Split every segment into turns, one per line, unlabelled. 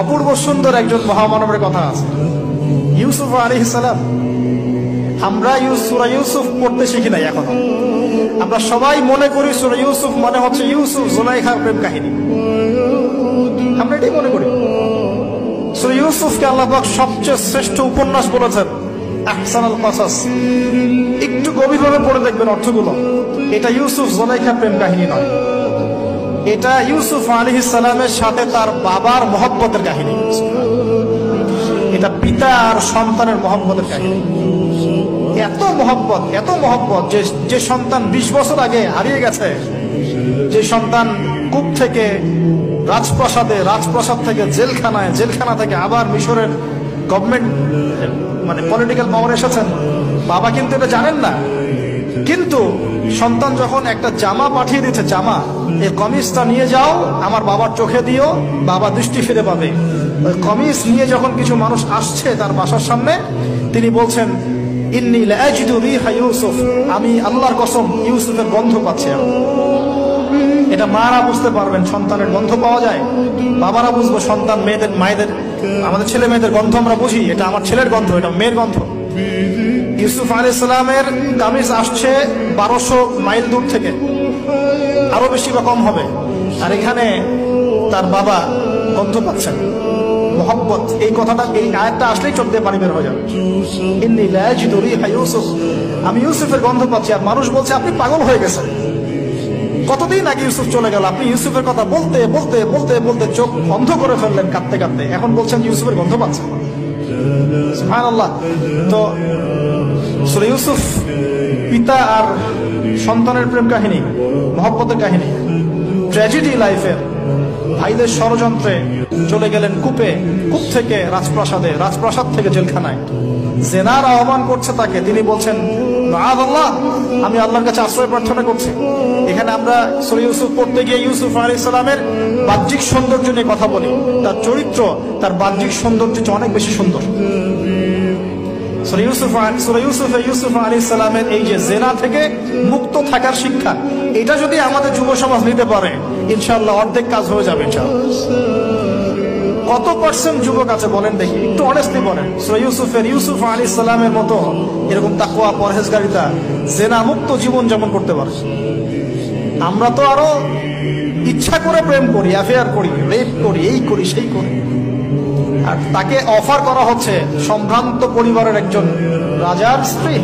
অপূর্ব সুন্দর একজন মহামানবের কথা আছে, ইউসুফ আলাইহিস সালাম। আমরা সূরা ইউসুফ পড়তে শিখি নাই এখনো। আমরা সবাই মনে করি সূরা ইউসুফ মানে হচ্ছে ইউসুফ জুলাইখার প্রেম কাহিনী, আমরা এটাই মনে করি। সূরা ইউসুফকে আল্লাহ পাক সবচেয়ে শ্রেষ্ঠ উপন্যাস বলেছেন, আহসানুল কসাস। একটু গভীরভাবে পড়ে দেখবেন অর্থগুলো। এটা ইউসুফ জুলাইখার প্রেম কাহিনী নয়, এটা ইউসুফ আলাইহিস সালামের সাথে তার বাবার মহব্বতের কাহিনী। এটা পিতা আর সন্তানের মহব্বতের কাহিনী। এত মহব্বত যে সন্তান 20 বছর আগে হারিয়ে গেছে, যে সন্তান কূপ থেকে রাজপ্রাসাদে, রাজপ্রাসাদ থেকে জেলখানায়, জেলখানা থেকে আবার মিশরের গভর্নমেন্ট মানে পলিটিক্যাল পাওয়ার এসেছেন। বাবা কিন্তু এটা জানেন না, কিন্তু সন্তান যখন একটা জামা পাঠিয়ে দিচ্ছে, জামা, এই কমিজটা নিয়ে যাও, আমার বাবার চোখে দিও, বাবা দৃষ্টি ফিরে পাবে। ওই কমিজ নিয়ে যখন কিছু মানুষ আসছে তার বাসার সামনে, তিনি বলছেন, ইন্নী লাআজিদু রিহা ইউসুফ, আমি আল্লাহর কসম ইউসুফের গন্ধ পাচ্ছি। এটা মারা বুঝতে পারবেন, সন্তানের গন্ধ পাওয়া যায়। বাবারা বুঝবো, সন্তান মায়েদের আমাদের ছেলে মেয়েদের গন্ধ আমরা বুঝি, এটা আমার ছেলের গন্ধ, এটা মেয়ের গন্ধ। ইউসুফ আলাইহিস সালামের কামিজ আসছে 1200 মাইল দূর থেকে, আরো বেশি বা কম হবে, আর এখানে তার বাবা গন্ধ পাচ্ছেন। মহব্বত, এই কথাটা, এই আয়াতটা আসলেই চোখ দিয়ে পানি বের হয়ে যাবে। ইন্নী লাআজিদু রিহা ইউসুফ, আমি ইউসুফের গন্ধ পাচ্ছি। আর মানুষ বলছে আপনি পাগল হয়ে গেছেন, কতদিন আগে ইউসুফ চলে গেল, আপনি ইউসুফের কথা বলতে বলতে বলতে বলতে চোখ বন্ধ করে ফেললেন কাঁদতে কাঁদতে, এখন বলছেন ইউসুফের গন্ধ পাচ্ছেন। সুবহানাল্লাহ। তো সূরা ইউসুফ পিতা আর সন্তানের প্রেম কাহিনী, মহব্বতের কাহিনী, ট্র্যাজেডি লাইফের। ভাইদের ষড়যন্ত্রে চলে গেলেন কূপে, কূপ থেকে রাজপ্রাসাদে, রাজপ্রাসাদ থেকে জেলখানায়। জেনার আহ্বান করছে তাকে, তিনি বলছেন, মাআযাল্লাহ, আমি আল্লাহর কাছে আশ্রয় প্রার্থনা করছি। এখানে আমরা সূরা ইউসুফ পড়তে গিয়ে ইউসুফ আলাইহিস সালামের বাহ্যিক সৌন্দর্য নিয়ে কথা বলি, তার চরিত্র, তার বাহ্যিক সৌন্দর্য অনেক বেশি সুন্দর। সূরা ইউসুফ আলাইহিস সালামের এই যে জেনা থেকে মুক্ত থাকার শিক্ষা, এটা যদি আমাদের যুব সমাজ নিতে পারে, ইনশাআল্লাহ অর্ধেক কাজ হয়ে যাবে ইনশাআল্লাহ। কত পার্সেন্ট যুবক আছে বলেন দেখি, একটু অনেস্টলি বলেন, সূরা ইউসুফ আলাইহিস সালামের মতো এরকম তাকওয়া, পরহেজগারিতা, জেনা মুক্ত জীবন যেমন করতে পারে। আমরা তো আরো ইচ্ছা করে প্রেম করি, অ্যাফেয়ার করি, রেপ করি, এই করি সেই করি। আর তাকে অফার করা হচ্ছে সম্ভ্রান্ত পরিবারের একজন রাজার স্ত্রী।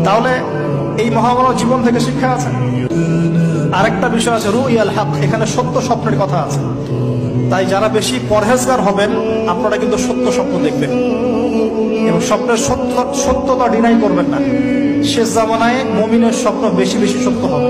তাহলে এই মহামানব জীবন থেকে শিক্ষা আছে। আরেকটা বিষয় আছে, রুইয়াল হক, এখানে সত্য স্বপ্নের কথা আছে। তাই যারা বেশি পরহেজগার হবেন, আপনারা কিন্তু সত্য স্বপ্ন দেখবেন এবং স্বপ্নের সত্যতা ডিনাই করবেন না। শেষ জামানায় মুমিনের স্বপ্ন বেশি বেশি সত্য হবে।